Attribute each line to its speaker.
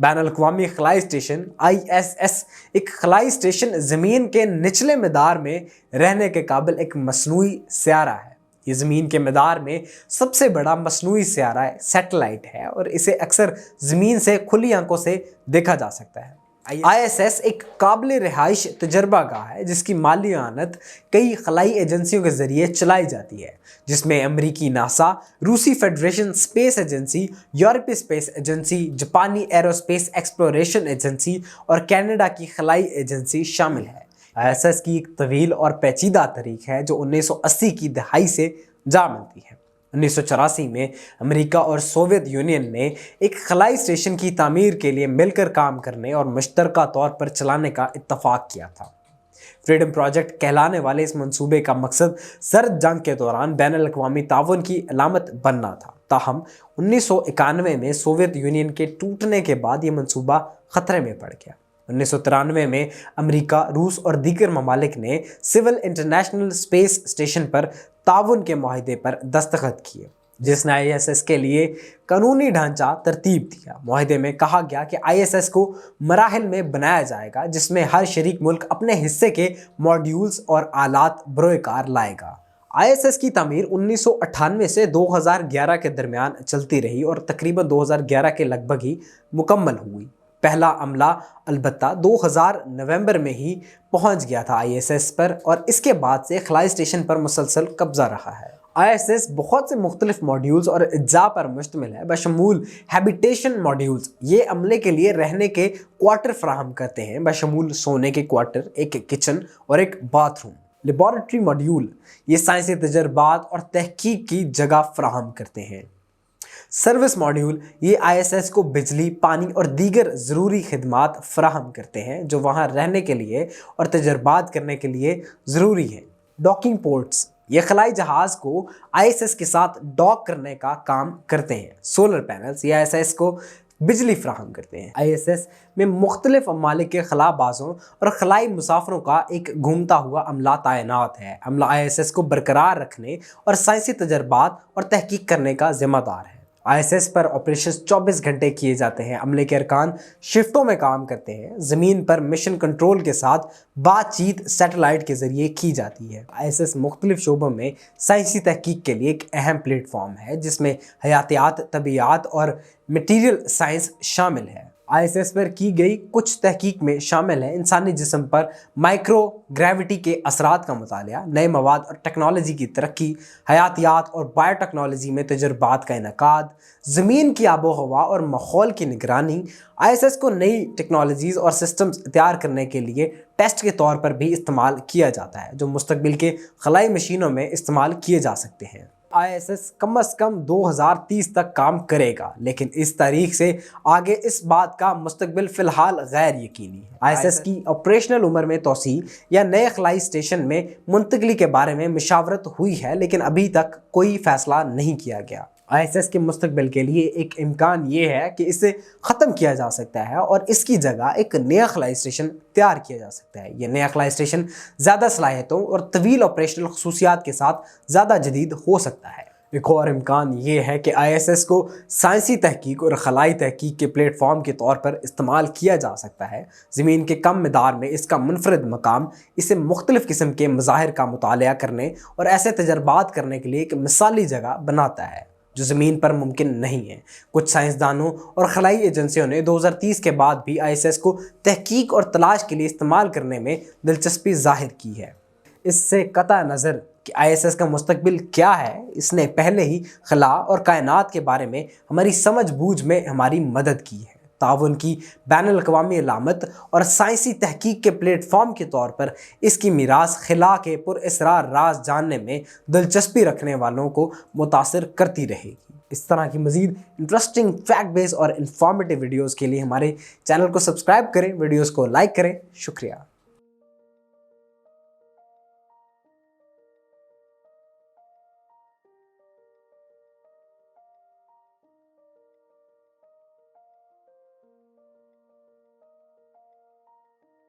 Speaker 1: بین الاقوامی خلائی station ISS ایک خلائی اسٹیشن زمین کے نچلے مدار میں رہنے کے قابل ایک مصنوعی سیارہ ہے۔ یہ زمین کے مدار میں سب سے بڑا مصنوعی سیارہ سیٹلائٹ ہے اور اسے اکثر زمین سے کھلی آنکھوں سے دیکھا جا سکتا ہے۔ ISS ایک قابل رہائش تجربہ گاہ ہے جس کی مالی اعانت کئی خلائی ایجنسیوں کے ذریعے چلائی جاتی ہے، جس میں امریکی ناسا، روسی فیڈریشن اسپیس ایجنسی، یورپی اسپیس ایجنسی، جاپانی ایروسپیس ایکسپلوریشن ایجنسی اور کینیڈا کی خلائی ایجنسی شامل ہے۔ ISS کی ایک طویل اور پیچیدہ تاریخ ہے جو 1980 کی دہائی سے جا ملتی ہے۔ 1984 میں امریکہ اور سوویت یونین نے ایک خلائی اسٹیشن کی تعمیر کے لیے مل کر کام کرنے اور مشترکہ طور پر چلانے کا اتفاق کیا تھا۔ فریڈم پروجیکٹ کہلانے والے اس منصوبے کا مقصد سرد جنگ کے دوران بین الاقوامی تعاون کی علامت بننا تھا، تاہم 1991 میں سوویت یونین کے ٹوٹنے کے بعد یہ منصوبہ خطرے میں پڑ گیا۔ 1993 میں امریکہ، روس اور دیگر ممالک نے سول انٹرنیشنل اسپیس اسٹیشن پر تعاون کے معاہدے پر دستخط کیے، جس نے ISS کے لیے قانونی ڈھانچہ ترتیب دیا۔ معاہدے میں کہا گیا کہ ISS کو مراحل میں بنایا جائے گا، جس میں ہر شریک ملک اپنے حصے کے ماڈیولز اور آلات بروئے کار لائے گا۔ ISS کی تعمیر 1998 سے 2011 کے درمیان چلتی رہی اور تقریباً 2011 کے لگ بھگ ہی مکمل ہوئی۔ پہلا عملہ البتہ 2000 نومبر میں ہی پہنچ گیا تھا ISS پر، اور اس کے بعد سے خلائی اسٹیشن پر مسلسل قبضہ رہا ہے۔ ISS بہت سے مختلف ماڈیولز اور اجزاء پر مشتمل ہے، بشمول ہیبیٹیشن ماڈیولز۔ یہ عملے کے لیے رہنے کے کوارٹر فراہم کرتے ہیں، بشمول سونے کے کوارٹر، ایک کچن اور ایک باتھ روم۔ لیبارٹری ماڈیول یہ سائنسی تجربات اور تحقیق کی جگہ فراہم کرتے ہیں۔ سروس ماڈیول یہ ISS کو بجلی، پانی اور دیگر ضروری خدمات فراہم کرتے ہیں جو وہاں رہنے کے لیے اور تجربات کرنے کے لیے ضروری ہیں۔ ڈاکنگ پورٹس یہ خلائی جہاز کو ISS کے ساتھ ڈاک کرنے کا کام کرتے ہیں۔ سولر پینلز یہ ISS کو بجلی فراہم کرتے ہیں۔ ISS میں مختلف ممالک کے خلا بازوں اور خلائی مسافروں کا ایک گھومتا ہوا عملہ تعینات ہے۔ عملہ ISS کو برقرار رکھنے اور سائنسی تجربات اور تحقیق کرنے کا ذمہ دار ہے۔ ISS پر آپریشنز 24 گھنٹے کیے جاتے ہیں۔ عملے کے ارکان شفٹوں میں کام کرتے ہیں۔ زمین پر مشن کنٹرول کے ساتھ بات چیت سیٹلائٹ کے ذریعے کی جاتی ہے۔ ISS مختلف شعبوں میں سائنسی تحقیق کے لیے ایک اہم پلیٹ فارم ہے، جس میں حیاتیات، طبیعیات اور میٹیریل سائنس شامل ہے۔ ISS پر کی گئی کچھ تحقیق میں شامل ہے انسانی جسم پر مائکرو گریوٹی کے اثرات کا مطالعہ، نئے مواد اور ٹیکنالوجی کی ترقی، حیاتیات اور بائیو ٹیکنالوجی میں تجربات کا انعقاد، زمین کی آب و ہوا اور ماحول کی نگرانی۔ ISS کو نئی ٹیکنالوجیز اور سسٹمز تیار کرنے کے لیے ٹیسٹ کے طور پر بھی استعمال کیا جاتا ہے، جو مستقبل کے خلائی مشینوں میں استعمال کیے جا سکتے ہیں۔ ISS کم از کم 2030 تک کام کرے گا، لیکن اس تاریخ سے آگے اس بات کا مستقبل فی الحال غیر یقینی ہے۔ ISS کی آپریشنل عمر میں توسیع یا نئے خلائی اسٹیشن میں منتقلی کے بارے میں مشاورت ہوئی ہے، لیکن ابھی تک کوئی فیصلہ نہیں کیا گیا۔ ISS کے مستقبل کے لیے ایک امکان یہ ہے کہ اسے ختم کیا جا سکتا ہے اور اس کی جگہ ایک نیا خلائی اسٹیشن تیار کیا جا سکتا ہے۔ یہ نیا خلائی اسٹیشن زیادہ صلاحیتوں اور طویل آپریشنل خصوصیات کے ساتھ زیادہ جدید ہو سکتا ہے۔ ایک اور امکان یہ ہے کہ ISS کو سائنسی تحقیق اور خلائی تحقیق کے پلیٹ فارم کے طور پر استعمال کیا جا سکتا ہے۔ زمین کے کم مدار میں اس کا منفرد مقام اسے مختلف قسم کے مظاہر کا مطالعہ کرنے اور ایسے تجربات کرنے کے لیے ایک مثالی جگہ بناتا ہے جو زمین پر ممکن نہیں ہے۔ کچھ سائنسدانوں اور خلائی ایجنسیوں نے 2030 کے بعد بھی ISS کو تحقیق اور تلاش کے لیے استعمال کرنے میں دلچسپی ظاہر کی ہے۔ اس سے قطع نظر کہ ISS کا مستقبل کیا ہے، اس نے پہلے ہی خلا اور کائنات کے بارے میں ہماری سمجھ بوجھ میں ہماری مدد کی ہے۔ تعاون کی بین الاقوامی علامت اور سائنسی تحقیق کے پلیٹ فارم کے طور پر اس کی میراث خلا کے پر اسرار راز جاننے میں دلچسپی رکھنے والوں کو متاثر کرتی رہے گی۔ اس طرح کی مزید انٹرسٹنگ فیکٹ بیس اور انفارمیٹیو ویڈیوز کے لیے ہمارے چینل کو سبسکرائب کریں، ویڈیوز کو لائک کریں۔ شکریہ۔